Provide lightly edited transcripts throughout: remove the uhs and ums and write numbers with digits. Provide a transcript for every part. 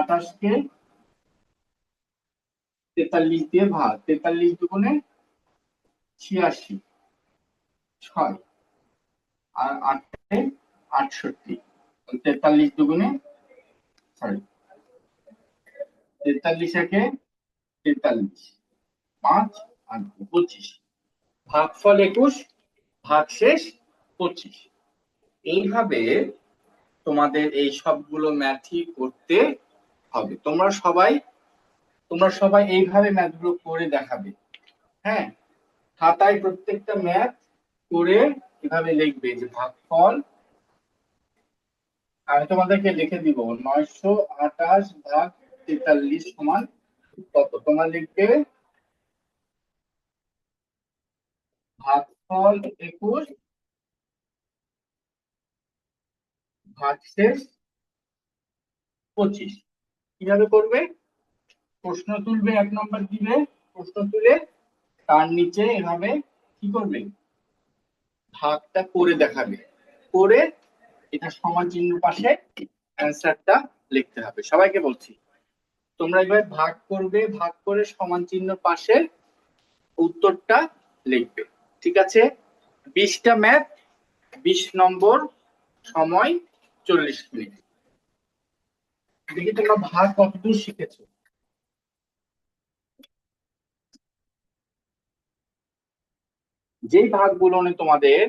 28 কে 43 দিয়ে ভাগ, 43 দুগুণে 86, 6 আর 8 68, 43 দুগুণে 43 একে 43, 5 আর 25, ভাগফল 21, ভাগশেষ 25। এইভাবে তোমাদের এই সবগুলো ম্যাথই করতে হবে। তোমরা সবাই এইভাবে ম্যাথগুলো করে দেখাবে। হ্যাঁ, খাতায় প্রত্যেকটা ম্যাথ করে এভাবে লিখবে যে ভাগফল, আমি তোমাদেরকে লিখে দিব 928 ভাগ 43 সমান কত। তোমরা লিখবে ভাগফল 21 ভাগশেষ 25। কিভাবে করবে? প্রশ্ন তুলবে, 1 নম্বর দিবে, প্রশ্ন তুলে তার নিচে এভাবে কি করবে, ভাগটা করে দেখাবে, করে এটা সমান চিহ্ন পাশে অ্যান্সারটা লিখতে হবে। সবাইকে বলছি, তোমরা এভাবে ভাগ করবে, ভাগ করে সমান চিহ্ন পাশে উত্তরটা লিখবে। ঠিক আছে? 20টা ম্যাথ, 20 নম্বর, সময় 40 মিনিট। দেখি তোমরা ভাগ কতদূর শিখেছো। যেই ভাগগুলো তোমাদের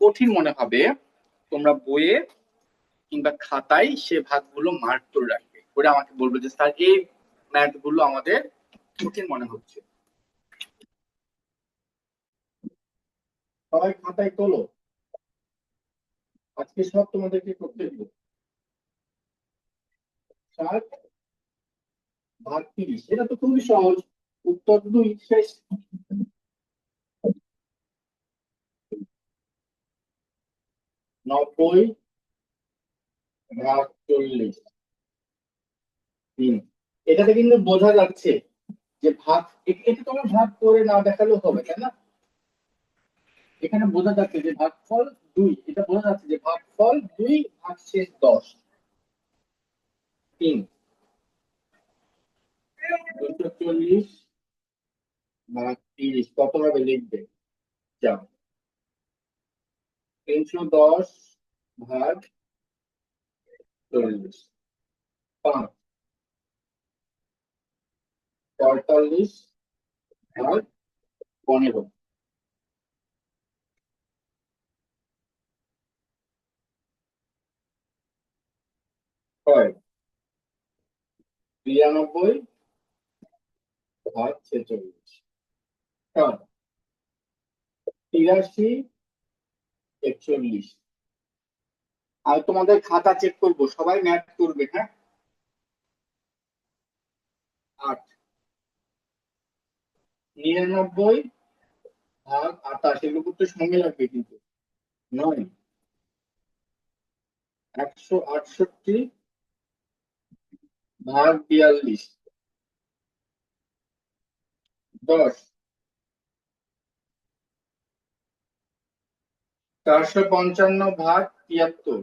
কঠিন মনে হবে, তোমরা বইয়ে কিংবা খাতায় সে ভাগগুলো মার্ক করে রাখবে, করে আমাকে বলবে যে স্যার এই ম্যাথ গুলো আমাদের কঠিন মনে হচ্ছে। সবাই খাতায় তোলো, আজকে সব তোমাদেরকে করতে দিব। 7 ভাগ 30, এটা তো খুবই সহজ, উত্তর 2 শেষ। 90 ভাগ 40, 3। এটাতে কিন্তু বোঝা যাচ্ছে যে ভাগ, এটা তোমরা ভাগ করে না দেখালেও হবে, তাই না? এখানে বোঝা যাচ্ছে যে ভাগফল 2, এটা বোঝা যাচ্ছে যে ভাগফল 2 ভাগশেষ 10, 3। 240 ভাগ 30 কত ভাবে লিখবে? যাও, 310 ভাগ 40, 5। 45 ভাগ 15, হয় 92 ভাগ 46, 7। 83 41। আর তোমাদের খাতা চেক করবো, সবাই ম্যাথ করবে, হ্যাঁ? 8। 99 ভাগ 28, এগুলো করতে সময় লাগবে কিন্তু। 9। 168 ভাগ 42, 10। 455 ভাগ 73,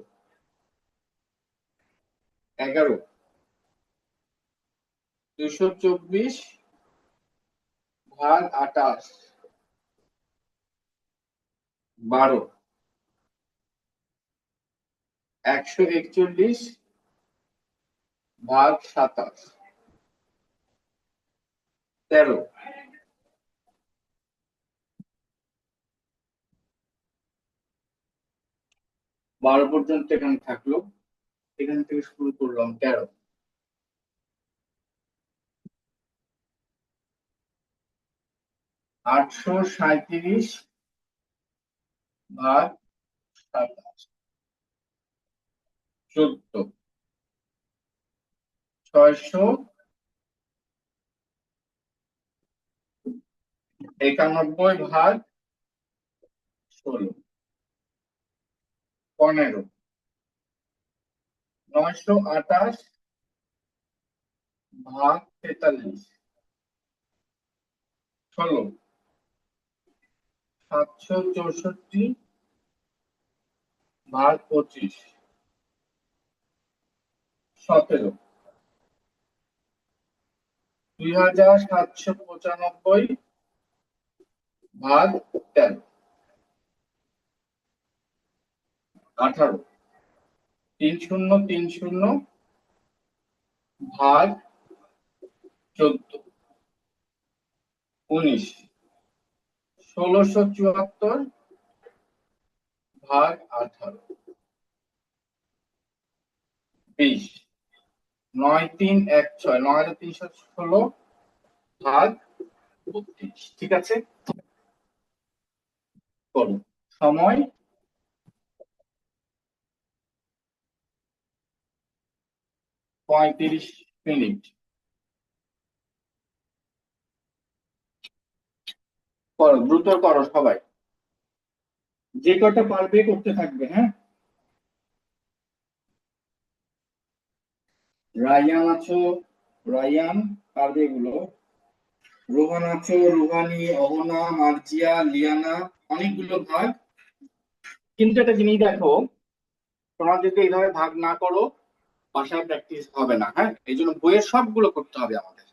11। 224 ভাগ 28, 12। 141 ভাগ 27, 13। 12 পর্যন্ত এখানে থাকলো, এখান থেকে শুরু করলাম 13। 837 ভাগ 27, 14। 691 ভাগ 16, 15। 928 ভাগ 43, 16। 764 ভাগ 25, 17। 2795 ভাগ 13, 18, 3030 ভাগ 14, 19, 1674 ভাগ 18, 20, 9316, 9316 ভাগ 32। ঠিক আছে, করো। সময় 35 মিনিট। করো, দ্রুত করো সবাই, যে কটা পারবে করতে থাকবে। হ্যাঁ, রায়ান আছো, রায়ান পারবে এগুলো। রোহান আছো, রুহানি, অহনা, মার্জিয়া, লিয়ানা, অনেকগুলো ভাগ। কিন্তু একটা জিনিস দেখো, তোমরা যদি এইভাবে ভাগ না করো বাসায় প্র্যাকটিস হবে না। হ্যাঁ, এই জন্য বইয়ের সবগুলো করতে হবে আমাদের,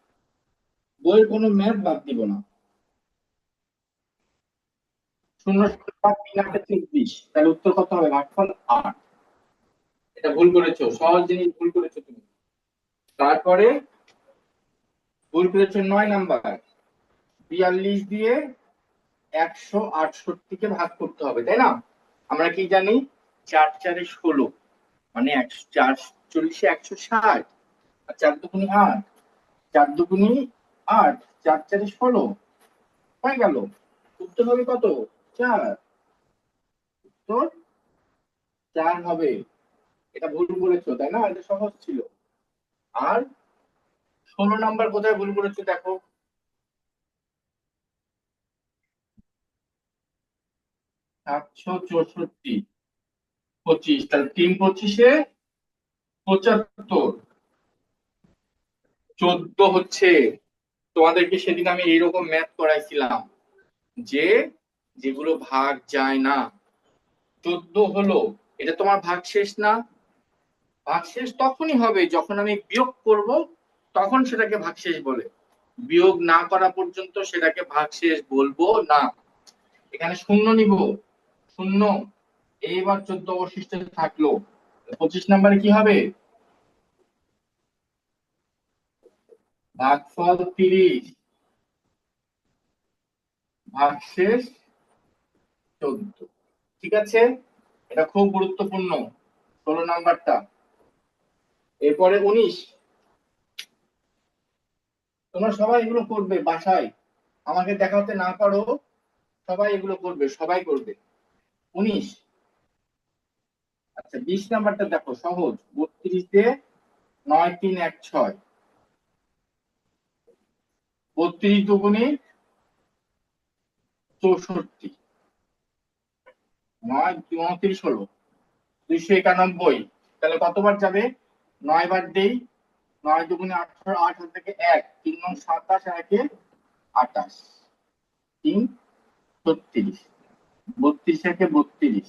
বইয়ের কোনো ম্যাথ বাদ দিব না। 0.3 তাহলে উত্তর কত হবে? ভাগফল 8। এটা ভুল করেছো, সহজ জিনিস ভুল করেছো তুমি। তারপরে ভুল করেছো 9 নাম্বার, 42 দিয়ে 168 কে ভাগ করতে হবে, তাই না? আমরা কি জানি, 4 4 16, মানে 4 40 160, আর 4 দুগুণে 8, 4 দুগুণে 8, 4 4 16 হয়ে গেল। উত্তর হবে কত? 4। উত্তর 4 হবে। এটা ভুল করেছো, তাই না? এটা সহজ ছিল। আর 16 নাম্বার কোথায় ভুল করেছো দেখো, 764, 25, তাহলে 3 25-এ 75, 14 হচ্ছে। তোমাদেরকে সেদিন আমি এইরকম ম্যাথ করাইছিলাম যে যেগুলো ভাগ যায় না, 14 হলো, এটা তোমার ভাগ শেষ না? ভাগশেষ তখনই হবে যখন আমি বিয়োগ করব, তখন সেটাকে ভাগশেষ বলে। বিয়োগ না করা পর্যন্ত সেটাকে ভাগশেষ বলবো না। এখানে শূন্য নিব, শূন্য। এইবার 14 অবশিষ্ট থাকলো, 25 নাম্বারে কি হবে? ভাগফল 30, ভাগশেষ 14। ঠিক আছে, এটা খুব গুরুত্বপূর্ণ 16 নাম্বারটা। এরপরে 19, তোমরা সবাই এগুলো করবে বাসায়, আমাকে দেখাতে না পারো, সবাই এগুলো করবে, সবাই করবে। 19, আচ্ছা 20 নাম্বারটা দেখো, সহজ। 32 দিয়ে 9 3 1 6, 32 দুগুণে 64, 9 29 হলো 291, তাহলে কতবার যাবে? 9 বার দেই। 9 দুগুণে 18, 8 হাত থেকে 1, 3 9 27, 1 28, 3 36, 32 32,